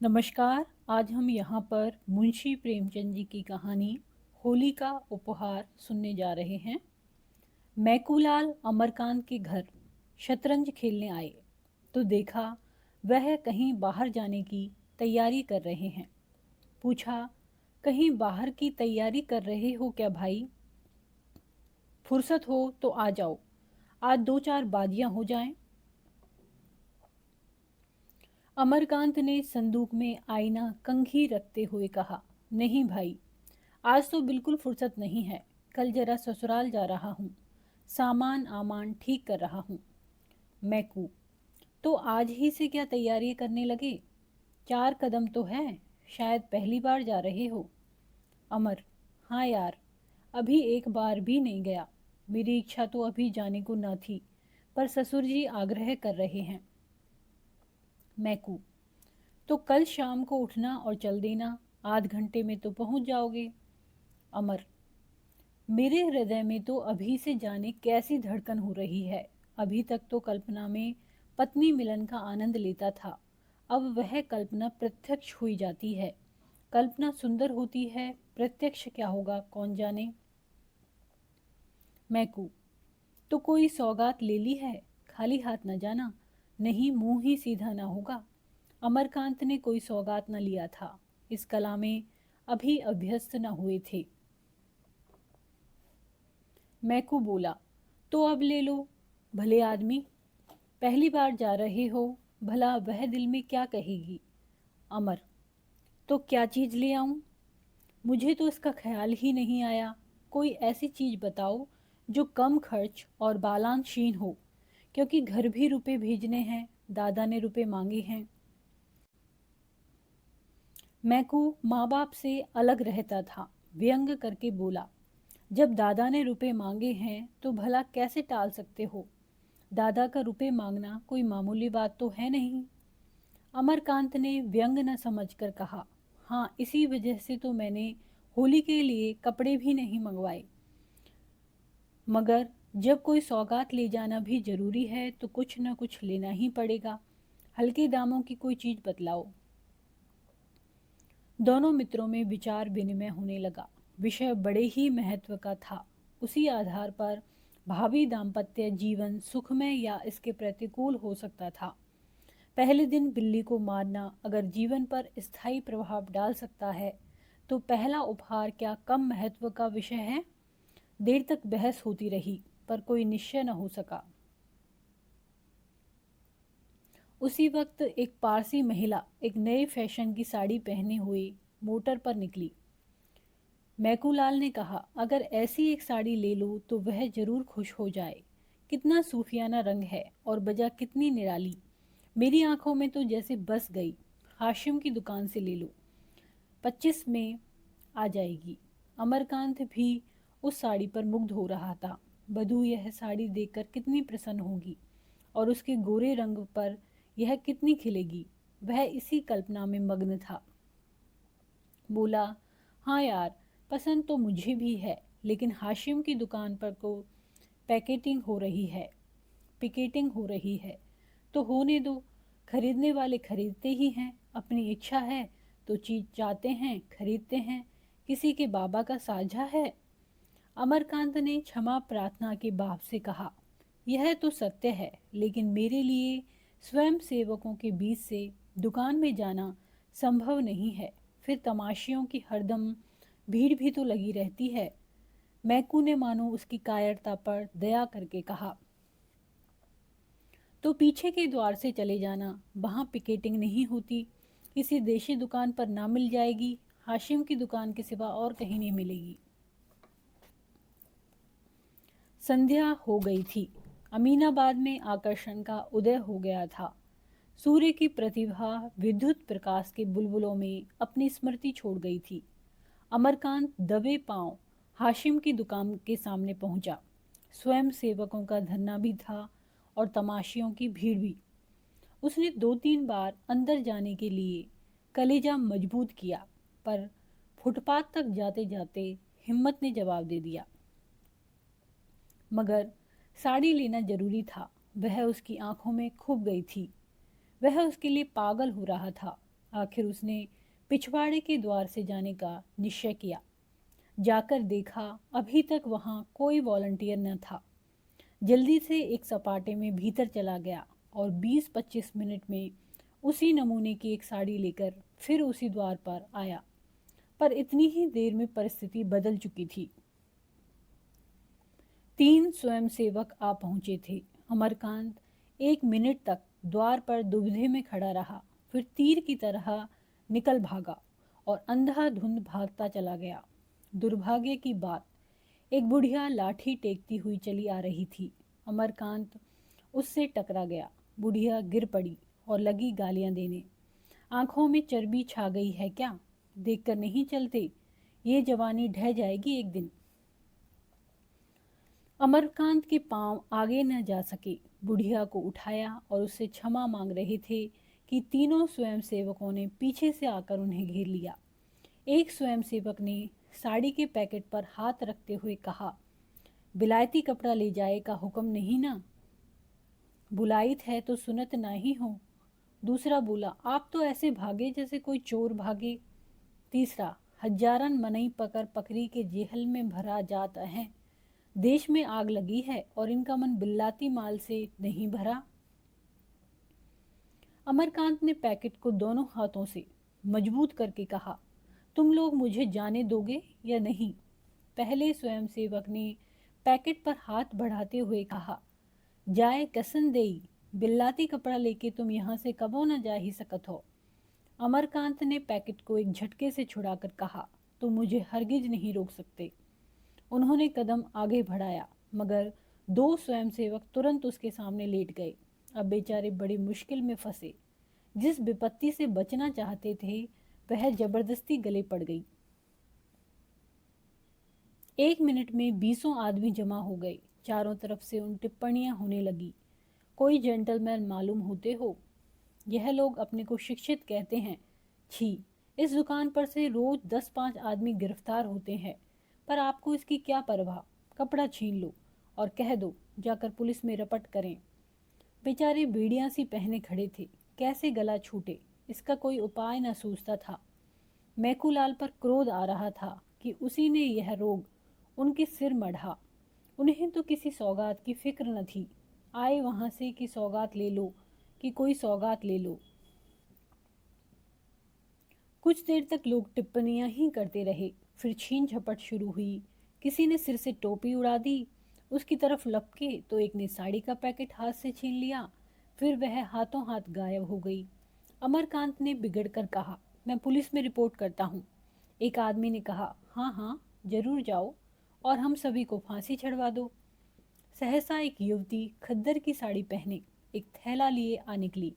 नमस्कार। आज हम यहाँ पर मुंशी प्रेमचंद जी की कहानी होली का उपहार सुनने जा रहे हैं। मैकूलाल अमरकांत के घर शतरंज खेलने आए तो देखा वह कहीं बाहर जाने की तैयारी कर रहे हैं। पूछा, कहीं बाहर की तैयारी कर रहे हो क्या भाई? फुर्सत हो तो आ जाओ, आज दो चार बाजियां हो जाएं। अमरकांत ने संदूक में आईना कंघी रखते हुए कहा, नहीं भाई, आज तो बिल्कुल फुर्सत नहीं है। कल जरा ससुराल जा रहा हूँ, सामान आमान ठीक कर रहा हूँ। मैकू, तो आज ही से क्या तैयारी करने लगे? चार कदम तो है, शायद पहली बार जा रहे हो। अमर, हाँ यार, अभी एक बार भी नहीं गया। मेरी इच्छा तो अभी जाने को न थी, पर ससुर जी आग्रह कर रहे हैं। मैकू, तो कल शाम को उठना और चल देना, आध घंटे में तो पहुंच जाओगे। अमर, मेरे हृदय में तो अभी से जाने कैसी धड़कन हो रही है। अभी तक तो कल्पना में पत्नी मिलन का आनंद लेता था, अब वह कल्पना प्रत्यक्ष हुई जाती है। कल्पना सुंदर होती है, प्रत्यक्ष क्या होगा कौन जाने। मैकू, तो कोई सौगात ले ली है? खाली हाथ न जाना, नहीं मुंह ही सीधा ना होगा। अमरकांत ने कोई सौगात न लिया था, इस कला में अभी अभ्यस्त न हुए थे। मैकू बोला, तो अब ले लो। भले आदमी, पहली बार जा रहे हो, भला वह दिल में क्या कहेगी। अमर, तो क्या चीज़ ले आऊं? मुझे तो इसका ख्याल ही नहीं आया। कोई ऐसी चीज़ बताओ जो कम खर्च और बालांशीन हो, क्योंकि घर भी रुपए भेजने हैं, दादा ने रुपए मांगे हैं। मैकू माँ बाप से अलग रहता था, व्यंग करके बोला, जब दादा ने रुपए मांगे हैं तो भला कैसे टाल सकते हो? दादा का रुपए मांगना कोई मामूली बात तो है नहीं। अमरकांत ने व्यंग न समझकर कहा, हाँ, इसी वजह से तो मैंने होली के लिए कपड़े भी नहीं मंगवाए। मगर जब कोई सौगात ले जाना भी जरूरी है तो कुछ न कुछ लेना ही पड़ेगा। हल्के दामों की कोई चीज बतलाओ। दोनों मित्रों में विचार विनिमय होने लगा। विषय बड़े ही महत्व का था। उसी आधार पर भावी दाम्पत्य जीवन सुखमय या इसके प्रतिकूल हो सकता था। पहले दिन बिल्ली को मारना अगर जीवन पर स्थायी प्रभाव डाल सकता है, तो पहला उपहार क्या कम महत्व का विषय है? देर तक बहस होती रही, पर कोई निश्चय न हो सका। उसी वक्त एक पारसी महिला एक नए फैशन की साड़ी पहने हुए मोटर पर निकली। मैकूलाल ने कहा, अगर ऐसी एक साड़ी ले लो तो वह जरूर खुश हो जाए। कितना सूफियाना रंग है और बजा कितनी निराली। मेरी आंखों में तो जैसे बस गई। हाशिम की दुकान से ले लो, 25 में आ जाएगी। अमरकांत भी उस साड़ी पर मुग्ध हो रहा था। बधू यह साड़ी देखकर कितनी प्रसन्न होगी और उसके गोरे रंग पर यह कितनी खिलेगी। वह इसी कल्पना में मग्न था। बोला, हाँ यार, पसंद तो मुझे भी है, लेकिन हाशिम की दुकान पर को पैकेटिंग हो रही है पिकेटिंग हो रही है, तो होने दो। खरीदने वाले खरीदते ही हैं, अपनी इच्छा है तो चीज चाहते हैं खरीदते हैं। किसी के बाबा का साझा है। अमरकांत ने क्षमा प्रार्थना के भाव से कहा, यह तो सत्य है, लेकिन मेरे लिए स्वयं सेवकों के बीच से दुकान में जाना संभव नहीं है। फिर तमाशियों की हरदम भीड़ भी तो लगी रहती है। मैकू ने मानो उसकी कायरता पर दया करके कहा, तो पीछे के द्वार से चले जाना, वहां पिकेटिंग नहीं होती। किसी देशी दुकान पर ना मिल जाएगी, हाशिम की दुकान के सिवा और कहीं नहीं मिलेगी। संध्या हो गई थी। अमीनाबाद में आकर्षण का उदय हो गया था। सूर्य की प्रतिभा विद्युत प्रकाश के बुलबुलों में अपनी स्मृति छोड़ गई थी। अमरकांत दबे पांव हाशिम की दुकान के सामने पहुंचा। स्वयं सेवकों का धरना भी था और तमाशियों की भीड़ भी। उसने दो तीन बार अंदर जाने के लिए कलेजा मजबूत किया, पर फुटपाथ तक जाते जाते हिम्मत ने जवाब दे दिया। मगर साड़ी लेना जरूरी था। वह उसकी आंखों में खुभ गई थी। वह उसके लिए पागल हो रहा था। आखिर उसने पिछवाड़े के द्वार से जाने का निश्चय किया। जाकर देखा, अभी तक वहाँ कोई वॉलंटियर न था। जल्दी से एक सपाटे में भीतर चला गया और 20-25 मिनट में उसी नमूने की एक साड़ी लेकर फिर उसी द्वार पर आया। पर इतनी ही देर में परिस्थिति बदल चुकी थी। 3 स्वयंसेवक आ पहुंचे थे। अमरकांत 1 मिनट तक द्वार पर दुविधा में खड़ा रहा, फिर तीर की तरह निकल भागा और अंधाधुंध भागता चला गया। दुर्भाग्य की बात, एक बुढ़िया लाठी टेकती हुई चली आ रही थी। अमरकांत उससे टकरा गया। बुढ़िया गिर पड़ी और लगी गालियां देने। आंखों में चर्बी छा गई है क्या? देखकर नहीं चलते, ये जवानी ढह जाएगी एक दिन। अमरकांत के पांव आगे न जा सके। बुढ़िया को उठाया और उससे क्षमा मांग रहे थे कि तीनों स्वयंसेवकों ने पीछे से आकर उन्हें घेर लिया। एक स्वयंसेवक ने साड़ी के पैकेट पर हाथ रखते हुए कहा, विलायती कपड़ा ले जाए का हुक्म नहीं ना? बुलाइत है तो सुनत ना ही हो। दूसरा बोला, आप तो ऐसे भागे जैसे कोई चोर भागे। तीसरा, हजारन मनई पकड़ पकड़ी के जेहल में भरा जाता है। देश में आग लगी है और इनका मन बिल्लाती माल से नहीं भरा। अमरकांत ने पैकेट को दोनों हाथों से मजबूत करके कहा, तुम लोग मुझे जाने दोगे या नहीं? पहले स्वयंसेवक ने पैकेट पर हाथ बढ़ाते हुए कहा, जाए कसन देई, बिल्लाती कपड़ा लेके तुम यहाँ से कबो न जा ही सकत हो। अमरकांत ने पैकेट को एक झटके से छुड़ाकर कहा, तुम मुझे हरगिज नहीं रोक सकते। उन्होंने कदम आगे बढ़ाया, मगर 2 स्वयंसेवक तुरंत उसके सामने लेट गए। अब बेचारे बड़ी मुश्किल में फंसे। जिस विपत्ति से बचना चाहते थे वह जबरदस्ती गले पड़ गई। 1 मिनट में 20 आदमी जमा हो गए। चारों तरफ से उन टिप्पणियां होने लगी, कोई जेंटलमैन मालूम होते हो? यह लोग अपने को शिक्षित कहते हैं। छी, इस दुकान पर से रोज 10-5 आदमी गिरफ्तार होते हैं, पर आपको इसकी क्या परवाह? कपड़ा छीन लो और कह दो जाकर पुलिस में रपट करें। बेचारे बीड़ियां सी पहने खड़े थे, कैसे गला छूटे इसका कोई उपाय न सूझता था। मैकूलाल पर क्रोध आ रहा था कि उसी ने यह रोग उनके सिर मढ़ा। उन्हें तो किसी सौगात की फिक्र न थी। आए वहां से कि सौगात ले लो, कि कोई सौगात ले लो। कुछ देर तक लोग टिप्पणियां ही करते रहे, फिर छीन झपट शुरू हुई। किसी ने सिर से टोपी उड़ा दी, उसकी तरफ लपके तो एक ने साड़ी का पैकेट हाथ से छीन लिया, फिर वह हाथों हाथ गायब हो गई। अमरकांत ने बिगड़ कर कहा, मैं पुलिस में रिपोर्ट करता हूँ। एक आदमी ने कहा, हाँ हाँ जरूर जाओ और हम सभी को फांसी चढ़वा दो। सहसा एक युवती खद्दर की साड़ी पहने एक थैला लिए आ निकली।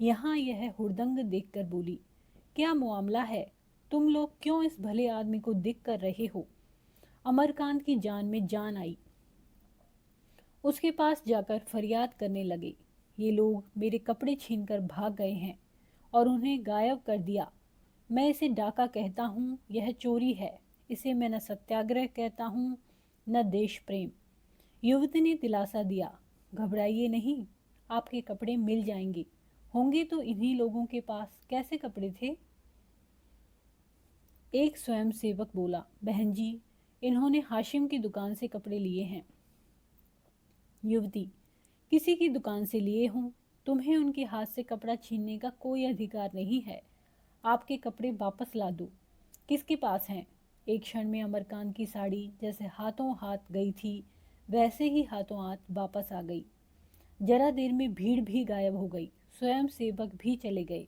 यहाँ यह हुड़दंग देखकर बोली, क्या मामला है? तुम लोग क्यों इस भले आदमी को दिख कर रहे हो? अमरकांत की जान में जान आई। उसके पास जाकर फरियाद करने लगे, ये लोग मेरे कपड़े छीनकर भाग गए हैं और उन्हें गायब कर दिया। मैं इसे डाका कहता हूँ, यह चोरी है। इसे मैं न सत्याग्रह कहता हूँ न देश प्रेम। युवती ने दिलासा दिया, घबराइए नहीं, आपके कपड़े मिल जाएंगे। होंगे तो इन्हीं लोगों के पास। कैसे कपड़े थे? एक स्वयंसेवक बोला, बहन जी, इन्होंने हाशिम की दुकान से कपड़े लिए हैं। युवती, किसी की दुकान से लिए हों, तुम्हें उनके हाथ से कपड़ा छीनने का कोई अधिकार नहीं है। आपके कपड़े वापस ला दो। किसके पास हैं? एक क्षण में अमरकांत की साड़ी जैसे हाथों हाथ गई थी वैसे ही हाथों हाथ वापस आ गई। जरा देर में भीड़ भी गायब हो गई, स्वयं सेवक भी चले गए।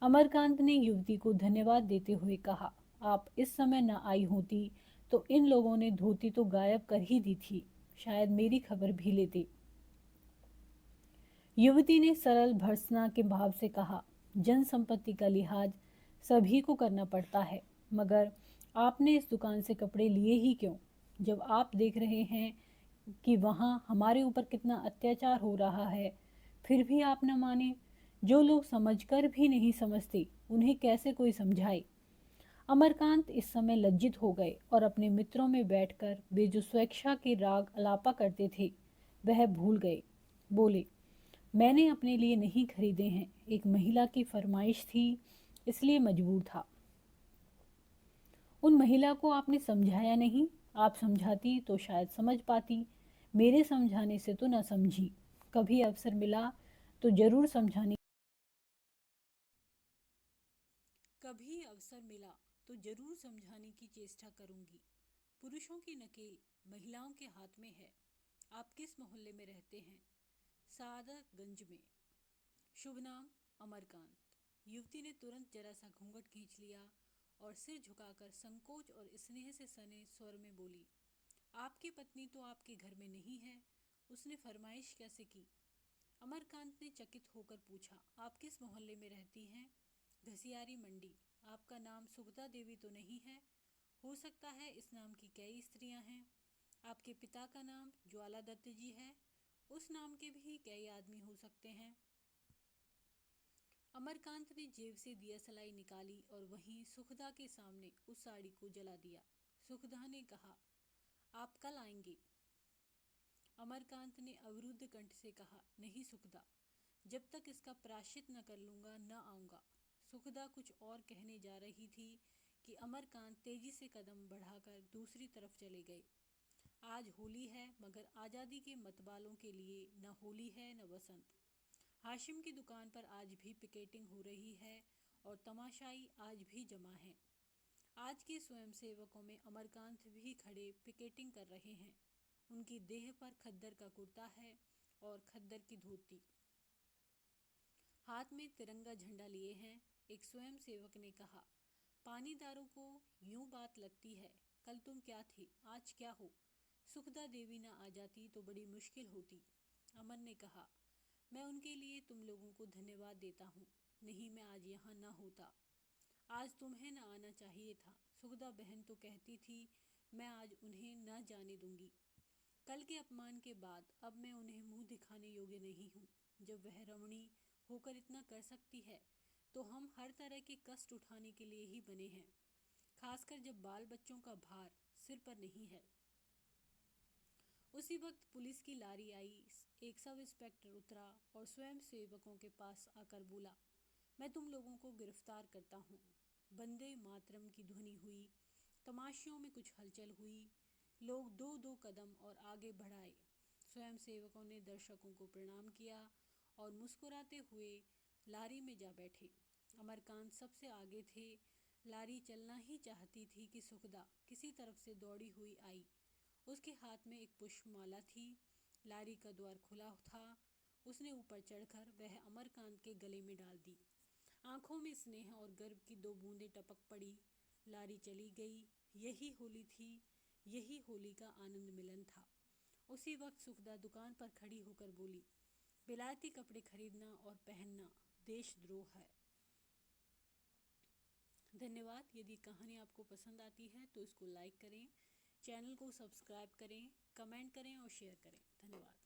अमरकांत ने युवती को धन्यवाद देते हुए कहा, आप इस समय न आई होती तो इन लोगों ने धोती तो गायब कर ही दी थी, शायद मेरी खबर भी लेते। युवती ने सरल भर्त्सना के भाव से कहा, जन संपत्ति का लिहाज सभी को करना पड़ता है, मगर आपने इस दुकान से कपड़े लिए ही क्यों? जब आप देख रहे हैं कि वहाँ हमारे ऊपर कितना अत्याचार हो रहा है, फिर भी आप न माने। जो लोग समझकर भी नहीं समझते उन्हें कैसे कोई समझाए? अमरकांत इस समय लज्जित हो गए और अपने मित्रों में बैठकर वे जो स्वेच्छा के राग अलापा करते थे वह भूल गए। बोले, मैंने अपने लिए नहीं खरीदे हैं, एक महिला की फरमाइश थी इसलिए मजबूर था। उन महिला को आपने समझाया नहीं, आप समझाती तो शायद समझ पाती, मेरे समझाने से तो न समझी। कभी अवसर मिला तो जरूर समझाने कभी अवसर मिला तो जरूर समझाने की चेष्टा करूंगी। पुरुषों की नकेल महिलाओं के हाथ में है। आप किस मोहल्ले में रहते हैं? सादतगंज में। शुभ नाम? अमरकांत। युवती ने तुरंत जरा सा घूंघट खींच लिया और सिर झुकाकर संकोच और स्नेह से सने स्वर में बोली, आपकी पत्नी तो आपके घर में नहीं है, उसने फरमाइश कैसे की? अमरकांत ने चकित होकर पूछा, आप किस मोहल्ले में रहती हैं? घसियारी मंडी। आपका नाम सुगता देवी तो नहीं है? हो सकता है इस नाम की कई स्त्रियां हैं। आपके पिता का नाम ज्वाला दत्त जी है, उस नाम के भी कई आदमी हो सकते हैं। अमरकांत ने जेब से दिया सलाई निकाली और वहीं सुखदा के सामने उस साड़ी को जला दिया। सुखदा ने कहा, आप कल आएंगे? अमरकांत ने अवरुद्ध कंठ से कहा, नहीं सुखदा, जब तक इसका प्रायश्चित न कर लूंगा न आऊंगा। सुखदा कुछ और कहने जा रही थी कि अमरकांत तेजी से कदम बढ़ाकर दूसरी तरफ चले गए। आज होली है, मगर आज़ादी के मतवालों के लिए न होली है न बसंत। हाशिम की दुकान पर आज भी पिकेटिंग हो रही है और तमाशाई आज भी जमा हैं। आज के स्वयंसेवकों में अमरकांत भी खड़े पिकेटिंग कर रहे हैं। उनकी देह पर खद्दर का कुर्ता है और खद्दर की धोती। हाथ में तिरंगा झंडा लिए हैं। एक स्वयंसेवक ने कहा, पानीदारों को यूं बात लगती है, कल तुम क्या थे, आज क्या हो? सुखदा देवी न आ जाती तो बड़ी मुश्किल होती। अमर ने कहा, मैं उनके लिए तुम लोगों को धन्यवाद देता हूँ, नहीं मैं आज यहाँ न होता। आज तुम्हें न आना चाहिए था। सुखदा बहन तो कहती थी, मैं आज उन्हें न जाने दूंगी। कल के अपमान के बाद अब मैं उन्हें मुंह दिखाने योग्य नहीं हूँ। जब वह रमणी होकर इतना कर सकती है तो हम हर तरह के कष्ट उठाने के लिए ही बने हैं, खासकर जब बाल बच्चों का भार सिर पर नहीं है। उसी वक्त पुलिस की लारी आई। एक सब इंस्पेक्टर उतरा और स्वयं सेवकों के पास आकर बोला, मैं तुम लोगों को गिरफ्तार करता हूँ। वंदे मातरम की ध्वनि हुई। तमाशियों में कुछ हलचल हुई। लोग दो दो कदम और आगे बढ़ाए। स्वयं सेवकों ने दर्शकों को प्रणाम किया और मुस्कुराते हुए लारी में जा बैठे। अमरकांत सबसे आगे थे। लारी चलना ही चाहती थी कि सुखदा किसी तरफ से दौड़ी हुई आई। उसके हाथ में एक पुष्पमाला थी। लारी का द्वार खुला था। उसने ऊपर चढ़कर वह अमरकांत के गले में डाल दी। आंखों में स्नेह और गर्व की दो बूंदें टपक पड़ी। लारी चली गई। यही होली थी, यही होली का आनंद मिलन था। उसी वक्त सुखदा दुकान पर खड़ी होकर बोली, विलायती कपड़े खरीदना और पहनना देशद्रोह है। धन्यवाद। यदि कहानी आपको पसंद आती है तो इसको लाइक करें, चैनल को सब्सक्राइब करें, कमेंट करें और शेयर करें। धन्यवाद।